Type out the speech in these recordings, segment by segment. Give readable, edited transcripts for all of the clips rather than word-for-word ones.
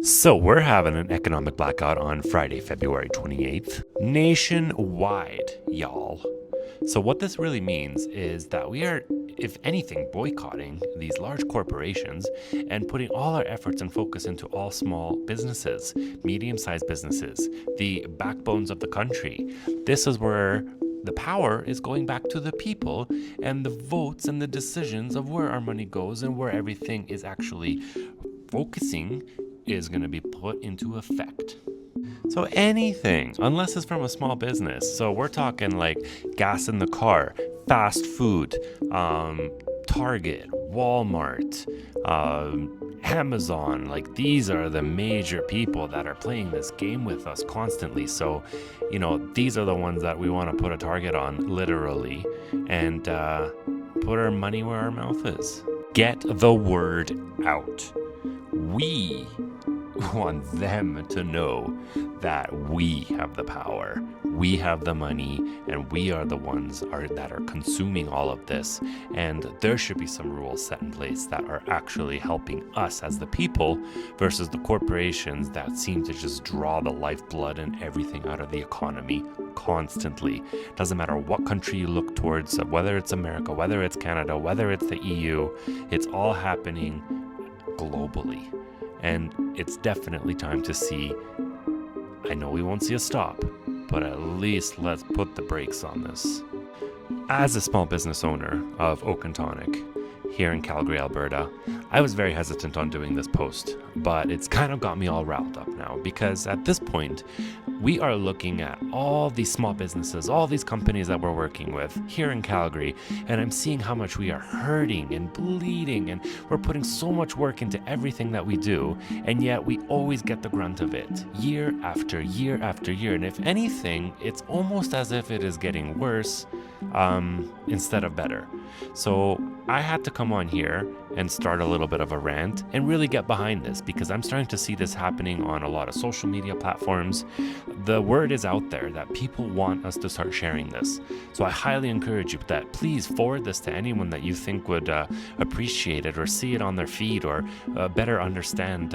So, we're having an economic blackout on Friday, February 28th, nationwide, y'all. So, what this really means is that we are, if anything, boycotting these large corporations and putting all our efforts and focus into all small businesses, medium sized businesses, the backbones of the country. This is where the power is going back to the people, and the votes and the decisions of where our money goes and where everything is actually focusing is going to be put into effect. So anything, unless it's from a small business. So we're talking like gas in the car, fast food, Target, Walmart, Amazon. Like, these are the major people that are playing this game with us constantly. So, these are the ones that we want to put a target on, literally, and put our money where our mouth is. Get the word out. We want them to know that we have the power, we have the money, and we are the ones that are consuming all of this. And there should be some rules set in place that are actually helping us as the people versus the corporations that seem to just draw the lifeblood and everything out of the economy constantly. Doesn't matter what country you look towards, whether it's America, whether it's Canada, whether it's the EU, it's all happening globally. And it's definitely time to see, I know we won't see a stop, but at least let's put the brakes on this. As a small business owner of Oak and Tonic here in Calgary, Alberta, I was very hesitant on doing this post, but it's kind of got me all riled up now, because at this point, we are looking at all these small businesses, all these companies that we're working with here in Calgary, and I'm seeing how much we are hurting and bleeding, and we're putting so much work into everything that we do, and yet we always get the grunt of it, year after year after year. And if anything, it's almost as if it is getting worse instead of better. So I had to come on here and start a little bit of a rant and really get behind this, because I'm starting to see this happening on a lot of social media platforms. The word is out there that people want us to start sharing this. So I highly encourage you that please forward this to anyone that you think would appreciate it or see it on their feed, or better understand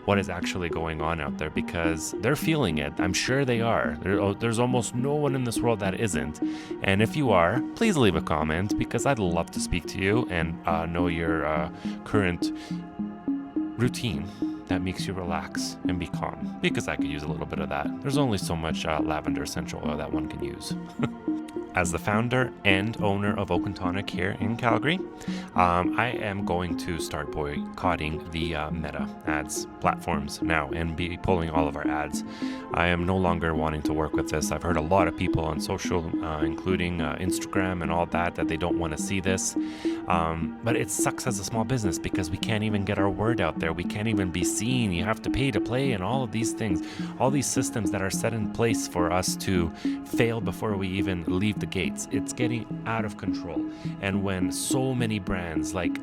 what is actually going on out there, because they're feeling it. I'm sure they are. There's almost no one in this world that isn't. And if you are, please leave a comment, because I'd love to speak to you and know your current routine that makes you relax and be calm, because I could use a little bit of that. There's only so much lavender essential oil that one can use. As the founder and owner of Oak and Tonic here in Calgary, I am going to start boycotting the Meta ads platforms now and be pulling all of our ads. I am no longer wanting to work with this. I've heard a lot of people on social, including Instagram and all that they don't want to see this. But it sucks as a small business, because we can't even get our word out there. We can't even be seen. You have to pay to play, and all of these things, all these systems that are set in place for us to fail before we even leave the gates. It's getting out of control. And when so many brands, like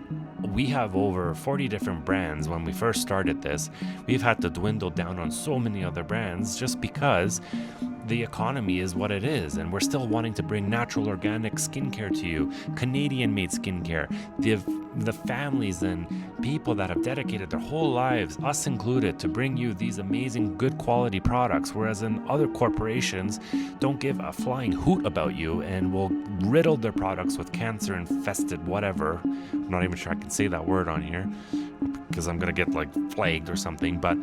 we have over 40 different brands, when we first started this, we've had to dwindle down on so many other brands just because the economy is what it is, and we're still wanting to bring natural organic skincare to you, Canadian made skincare, the families and people that have dedicated their whole lives, us included, to bring you these amazing good quality products, whereas in other corporations don't give a flying hoot about you and will riddle their products with cancer infested whatever. I'm not even sure I can say that word on here because I'm gonna get flagged or something, but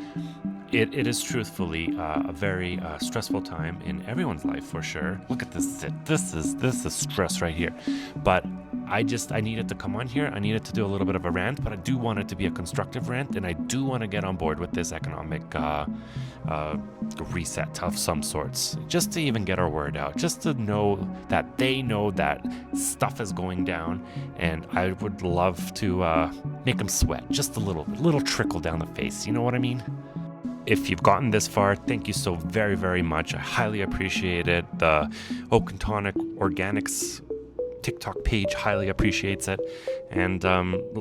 it is truthfully a very stressful time in everyone's life, for sure. Look at this. This is stress right here. But I needed to come on here. I needed to do a little bit of a rant, but I do want it to be a constructive rant, and I do want to get on board with this economic reset of some sorts, just to even get our word out, just to know that they know that stuff is going down, and I would love to make them sweat just a little trickle down the face. You know what I mean? If you've gotten this far, thank you so very, very much. I highly appreciate it. The Oak and Tonic Organics TikTok page highly appreciates it. And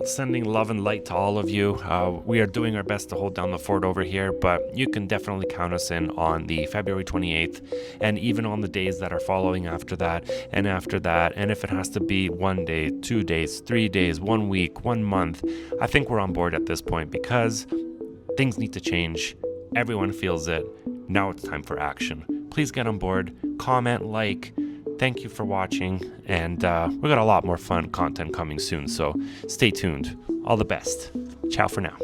sending love and light to all of you. We are doing our best to hold down the fort over here, but you can definitely count us in on the February 28th, and even on the days that are following after that, and after that. And if it has to be 1 day, 2 days, 3 days, 1 week, 1 month, I think we're on board at this point, because Things need to change. Everyone feels it. Now it's time for action. Please get on board, comment, like. Thank you for watching, and we got a lot more fun content coming soon, so stay tuned. All the best. Ciao for now.